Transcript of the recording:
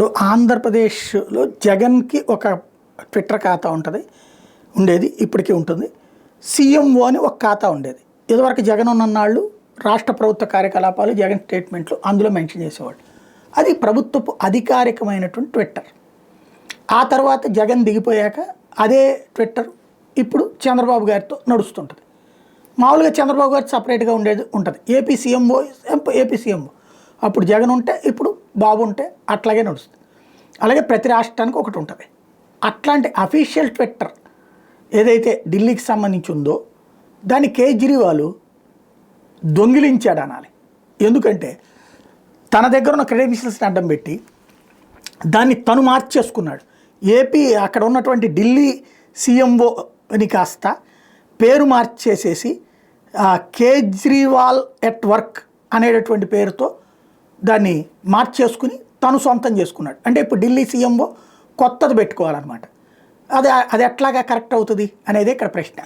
ఇప్పుడు ఆంధ్రప్రదేశ్లో జగన్కి ఒక ట్విట్టర్ ఖాతా ఉండేది, ఇప్పటికీ ఉంటుంది. సీఎంఓ అని ఒక ఖాతా ఉండేది. ఇదివరకు జగన్ ఉన్ననాళ్ళు రాష్ట్ర ప్రభుత్వ కార్యకలాపాలు, జగన్ స్టేట్మెంట్లు అందులో మెన్షన్ చేసేవాడు. అది ప్రభుత్వపు అధికారికమైనటువంటి ట్విట్టర్. ఆ తర్వాత జగన్ దిగిపోయాక అదే ట్విట్టర్ ఇప్పుడు చంద్రబాబు గారితో నడుస్తుంటుంది. మామూలుగా చంద్రబాబు గారు సపరేట్గా ఉంటుంది. ఏపీ సీఎంఓ అప్పుడు జగన్ ఉంటే ఇప్పుడు బాబు ఉంటే అట్లాగే నడుస్తుంది. అలాగే ప్రతి రాష్ట్రానికి ఒకటి ఉంటుంది. అట్లాంటి అఫీషియల్ ట్విట్టర్ ఏదైతే ఢిల్లీకి సంబంధించి ఉందో దాన్ని కేజ్రీవాల్ దొంగిలించాడు అనాలి. ఎందుకంటే తన దగ్గర ఉన్న క్రెడెన్షియల్స్ని అడ్డం పెట్టి దాన్ని తను మార్చేసుకున్నాడు. ఏపీ అక్కడ ఉన్నటువంటి ఢిల్లీ సీఎంఓని కాస్త పేరు మార్చేసేసి కేజ్రీవాల్ ఎట్ వర్క్ అనేటటువంటి పేరుతో దాన్ని మార్చేసుకుని తను సొంతం చేసుకున్నాడు. అంటే ఇప్పుడు ఢిల్లీ సీఎంఓ కొత్తది పెట్టుకోవాలన్నమాట. అది ఎట్లాగా కరెక్ట్ అవుతుంది అనేది ఇక్కడ ప్రశ్న.